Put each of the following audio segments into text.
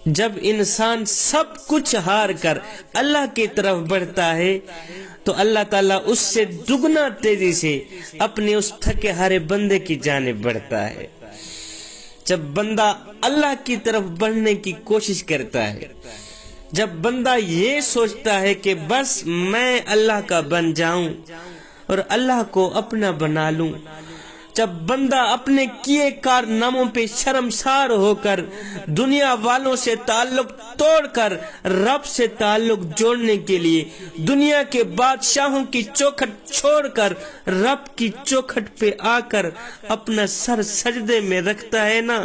جب انسان سب کچھ ہار کر اللہ کی طرف بڑھتا ہے تو اللہ تعالیٰ اس سے دگنا تیزی سے اپنے اس تھکے ہارے بندے کی جانب بڑھتا ہے۔ جب بندہ اللہ کی طرف بڑھنے کی کوشش کرتا ہے، جب بندہ یہ سوچتا ہے کہ بس میں اللہ کا بن جاؤں اور اللہ کو اپنا بنا لوں، جب بندہ اپنے کیے کارناموں پہ شرمسار ہو کر دنیا والوں سے تعلق توڑ کر رب سے تعلق جوڑنے کے لیے دنیا کے بادشاہوں کی چوکھٹ چھوڑ کر رب کی چوکھٹ پہ آ کر اپنا سر سجدے میں رکھتا ہے نا،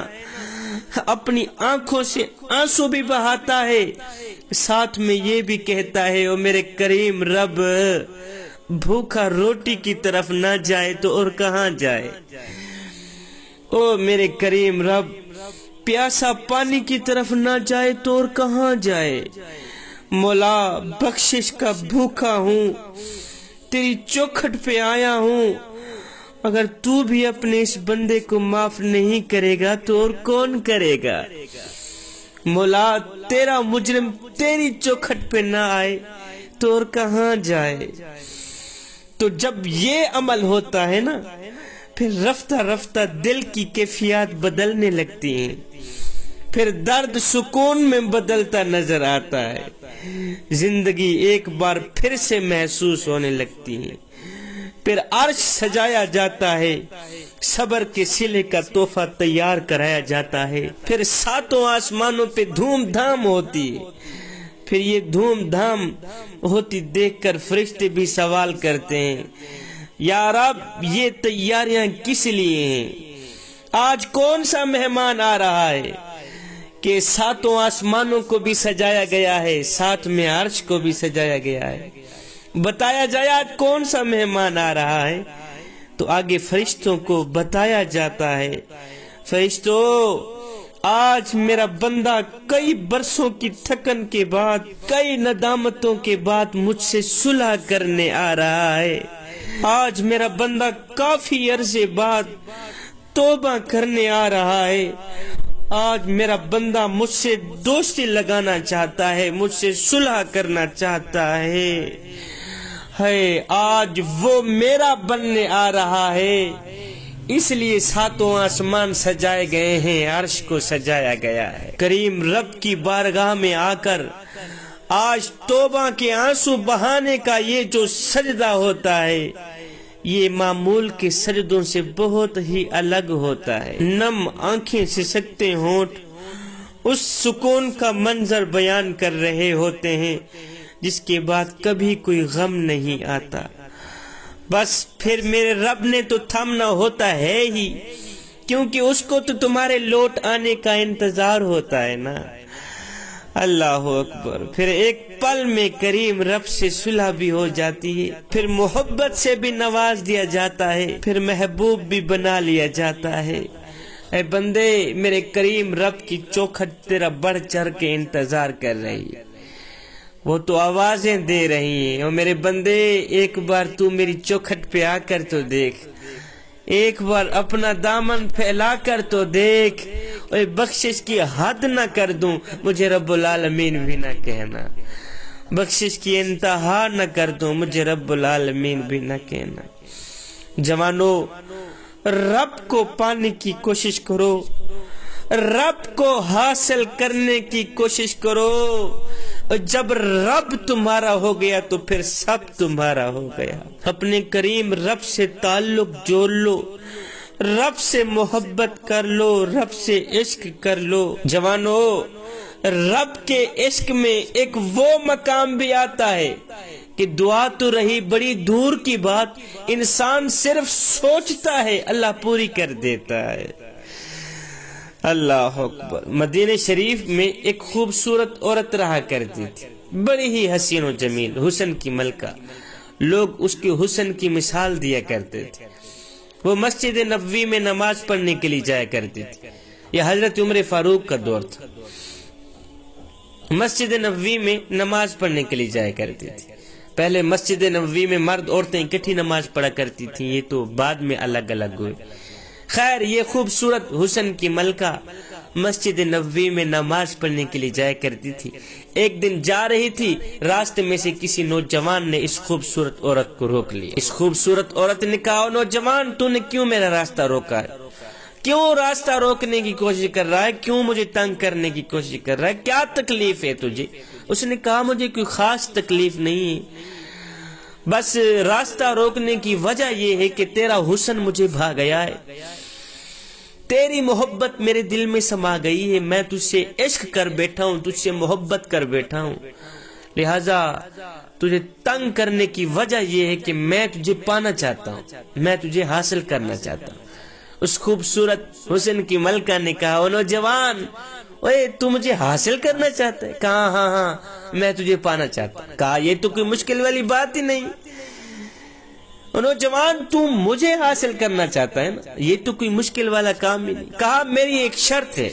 اپنی آنکھوں سے آنسو بھی بہاتا ہے، ساتھ میں یہ بھی کہتا ہے او میرے کریم رب، بھوکا روٹی کی طرف نہ جائے تو اور کہاں جائے، او میرے کریم رب، پیاسا پانی کی طرف نہ جائے تو اور کہاں جائے، مولا بخشش کا بھوکا ہوں، تیری چوکھٹ پہ آیا ہوں، اگر تو بھی اپنے اس بندے کو معاف نہیں کرے گا تو اور کون کرے گا، مولا تیرا مجرم تیری چوکھٹ پہ نہ آئے تو اور کہاں جائے۔ تو جب یہ عمل ہوتا ہے نا، پھر رفتہ رفتہ دل کی کیفیات بدلنے لگتی ہیں، پھر درد سکون میں بدلتا نظر آتا ہے، زندگی ایک بار پھر سے محسوس ہونے لگتی ہے، پھر عرش سجایا جاتا ہے، صبر کے صلے کا تحفہ تیار کرایا جاتا ہے، پھر ساتوں آسمانوں پہ دھوم دھام ہوتی ہے، پھر یہ دھوم دھام ہوتی دیکھ کر فرشتے بھی سوال کرتے ہیں، یا رب یہ تیاریاں کس لیے ہیں، آج کون سا مہمان آ رہا ہے کہ ساتوں آسمانوں کو بھی سجایا گیا ہے، ساتھ میں عرش کو بھی سجایا گیا ہے، بتایا جائے آج کون سا مہمان آ رہا ہے، تو آگے فرشتوں کو بتایا جاتا ہے، فرشتوں آج میرا بندہ کئی برسوں کی تھکن کے بعد، کئی ندامتوں کے بعد مجھ سے صلح کرنے آ رہا ہے، آج میرا بندہ کافی عرصے بعد توبہ کرنے آ رہا ہے، آج میرا بندہ مجھ سے دوستی لگانا چاہتا ہے، مجھ سے صلح کرنا چاہتا ہے، آج وہ میرا بننے آ رہا ہے، اس لیے ساتوں آسمان سجائے گئے ہیں، عرش کو سجایا گیا ہے۔ کریم رب کی بارگاہ میں آ کر آج توبہ کے آنسو بہانے کا یہ جو سجدہ ہوتا ہے، یہ معمول کے سجدوں سے بہت ہی الگ ہوتا ہے، نم آنکھیں سسکتے ہونٹ اس سکون کا منظر بیان کر رہے ہوتے ہیں جس کے بعد کبھی کوئی غم نہیں آتا، بس پھر میرے رب نے تو تھامنا ہوتا ہے ہی، کیونکہ اس کو تو تمہارے لوٹ آنے کا انتظار ہوتا ہے نا، اللہ اکبر۔ پھر ایک پل میں کریم رب سے صلح بھی ہو جاتی ہے، پھر محبت سے بھی نواز دیا جاتا ہے، پھر محبوب بھی بنا لیا جاتا ہے، اے بندے میرے کریم رب کی چوکھٹ تیرا بڑھ چڑھ کے انتظار کر رہی ہے، وہ تو آوازیں دے رہی ہیں، اور میرے بندے ایک بار تو میری چوکھٹ پہ آ کر تو دیکھ، ایک بار اپنا دامن پھیلا کر تو دیکھ، اور بخشش کی حد نہ کر دوں مجھے رب العالمین بھی نہ کہنا، بخشش کی انتہا نہ کر دوں مجھے رب العالمین بھی نہ کہنا۔ جوانو، رب کو پانے کی کوشش کرو، رب کو حاصل کرنے کی کوشش کرو، جب رب تمہارا ہو گیا تو پھر سب تمہارا ہو گیا۔ اپنے کریم رب سے تعلق جوڑ لو، رب سے محبت کر لو، رب سے عشق کر لو۔ جوانو، رب کے عشق میں ایک وہ مقام بھی آتا ہے کہ دعا تو رہی بڑی دور کی بات، انسان صرف سوچتا ہے اللہ پوری کر دیتا ہے۔ اللہ اکبر۔ مدینہ شریف میں ایک خوبصورت عورت رہا کرتی تھی، بڑی ہی حسین و جمیل، حسن کی ملکہ، لوگ اس کے حسن کی مثال دیا کرتے تھے۔ وہ مسجد نبوی میں نماز پڑھنے کے لیے جایا کرتی تھی، یہ حضرت عمر فاروق کا دور تھا، مسجد نبوی میں نماز پڑھنے کے لیے جایا کرتی تھی۔ پہلے مسجد نبوی میں مرد عورتیں اکٹھی نماز پڑھا کرتی تھیں، یہ تو بعد میں الگ الگ ہوئے۔ خیر، یہ خوبصورت حسن کی ملکہ مسجد نبوی میں نماز پڑھنے کے لیے جایا کرتی تھی۔ ایک دن جا رہی تھی، راستے میں سے کسی نوجوان نے اس خوبصورت عورت کو روک لیا۔ اس خوبصورت عورت نے کہا، نوجوان تو نے کیوں میرا راستہ روکا ہے؟ کیوں راستہ روکنے کی کوشش کر رہا ہے؟ کیوں مجھے تنگ کرنے کی کوشش کر رہا ہے؟ کیا تکلیف ہے تجھے؟ اس نے کہا، مجھے کوئی خاص تکلیف نہیں ہے، بس راستہ روکنے کی وجہ یہ ہے کہ تیرا حسن مجھے بھا گیا ہے، تیری محبت میرے دل میں سما گئی ہے، میں تجھ سے عشق کر بیٹھا ہوں، تجھ سے محبت کر بیٹھا ہوں، لہذا تجھے تنگ کرنے کی وجہ یہ ہے کہ میں تجھے پانا چاہتا ہوں، میں تجھے حاصل کرنا چاہتا ہوں۔ اس خوبصورت حسن کی ملکہ نے کہا، او نوجوان، اوے تو مجھے حاصل کرنا چاہتا ہے؟ کہا ہاں میں تجھے پانا چاہتا ہوں۔ کہا یہ تو کوئی مشکل والی بات ہی نہیں، نوجوان تو مجھے حاصل کرنا چاہتا ہے نا، یہ تو کوئی مشکل والا کام ہی نہیں۔ کہا میری ایک شرط ہے،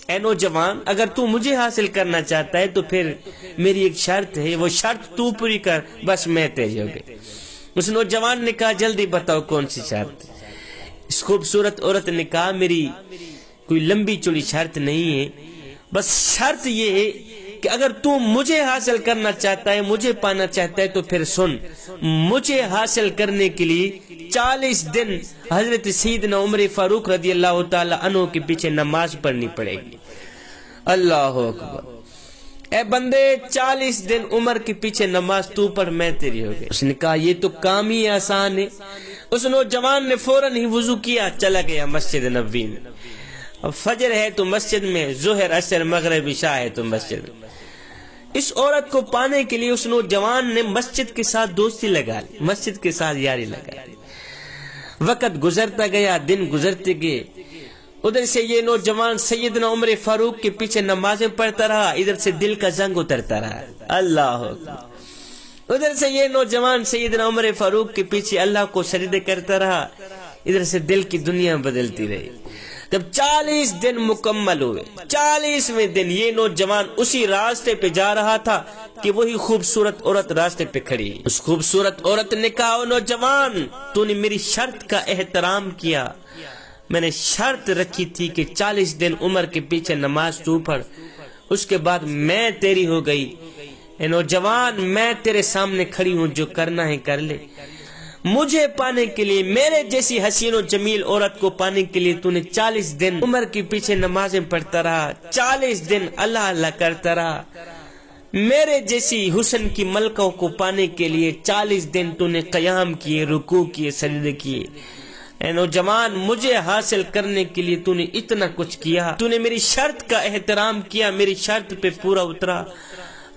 اے نوجوان، اگر تو مجھے حاصل کرنا چاہتا ہے تو پھر میری ایک شرط ہے، وہ شرط تو پوری کر، بس میں تیری ہو گئی۔ اس نوجوان نے کہا، جلدی بتاؤ کون سی شرط ہے؟ اس خوبصورت عورت نے کہا، میری کوئی لمبی چوڑی شرط نہیں ہے، بس شرط یہ ہے کہ اگر تو مجھے حاصل کرنا چاہتا ہے، مجھے پانا چاہتا ہے تو پھر سن، مجھے حاصل کرنے کے لیے 40 دن حضرت سیدنا عمر فاروق رضی اللہ تعالی عنہ کے پیچھے نماز پڑھنی پڑے گی۔ اللہ اکبر، اے بندے 40 دن عمر کے پیچھے نماز تو پڑھ، میں تیری ہو گئی۔ اس نے کہا یہ تو کام ہی آسان ہے۔ اس نوجوان نے فوراً ہی وضو کیا، چلا گیا مسجد نبوی میں۔ اب فجر ہے تو مسجد میں، ظہر عصر مغرب عشاء ہے تو مسجد میں۔ اس عورت کو پانے کے لیے اس نوجوان نے مسجد کے ساتھ دوستی لگا لی، مسجد کے ساتھ یاری لگا لی۔ وقت گزرتا گیا، دن گزرتے گئے، ادھر سے یہ نوجوان سیدنا عمر فاروق کے پیچھے نمازیں پڑھتا رہا، ادھر سے دل کا زنگ اترتا رہا۔ اللہ اکبر، ادھر سے یہ نوجوان سیدنا عمر فاروق کے پیچھے اللہ کو سجدے کرتا رہا، ادھر سے دل کی دنیا بدلتی رہی۔ جب 40 دن مکمل ہوئے، 40ویں دن یہ نوجوان اسی راستے پہ جا رہا تھا کہ وہی خوبصورت عورت راستے پہ کھڑی۔ اس خوبصورت عورت نے کہا، او نوجوان، تو نے میری شرط کا احترام کیا، میں نے شرط رکھی تھی کہ 40 دن عمر کے پیچھے نماز تو پڑھ، اس کے بعد میں تیری ہو گئی۔ اے نوجوان، میں تیرے سامنے کھڑی ہوں، جو کرنا ہے کر لے۔ مجھے پانے کے لیے، میرے جیسی حسین و جمیل عورت کو پانے کے لیے تو نے 40 دن عمر کے پیچھے نمازیں پڑھتا رہا، 40 دن اللہ اللہ کرتا رہا۔ میرے جیسی حسن کی ملکوں کو پانے کے لیے 40 دن تو نے قیام کیے، رکوع کیے، سجدے کیے۔ اے نوجوان، مجھے حاصل کرنے کے لیے تو نے اتنا کچھ کیا، تو نے میری شرط کا احترام کیا، میری شرط پہ پورا اترا۔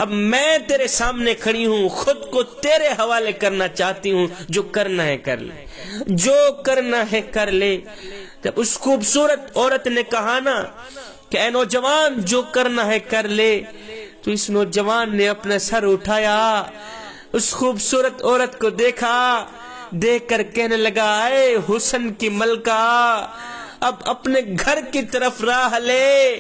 اب میں تیرے سامنے کھڑی ہوں، خود کو تیرے حوالے کرنا چاہتی ہوں، جو کرنا ہے کر لے، جو کرنا ہے کر لے۔ جب اس خوبصورت عورت نے کہا نا کہ اے نوجوان، جو کرنا ہے کر لے، تو اس نوجوان نے اپنا سر اٹھایا، اس خوبصورت عورت کو دیکھا، دیکھ کر کہنے لگا، اے حسن کی ملکہ، اب اپنے گھر کی طرف راہ لے،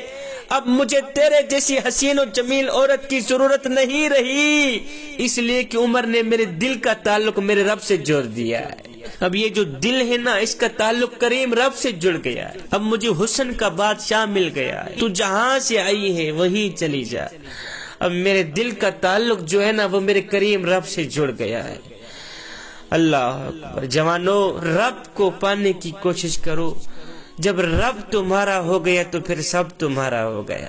اب مجھے تیرے جیسی حسین و جمیل عورت کی ضرورت نہیں رہی، اس لیے کہ عمر نے میرے دل کا تعلق میرے رب سے جوڑ دیا ہے۔ اب یہ جو دل ہے نا، اس کا تعلق کریم رب سے جڑ گیا ہے، اب مجھے حسن کا بادشاہ مل گیا ہے، تو جہاں سے آئی ہے وہیں چلی جا۔ اب میرے دل کا تعلق جو ہے نا، وہ میرے کریم رب سے جڑ گیا ہے۔ اللہ اکبر، جوانو، رب کو پانے کی کوشش کرو، جب رب تمہارا ہو گیا تو پھر سب تمہارا ہو گیا۔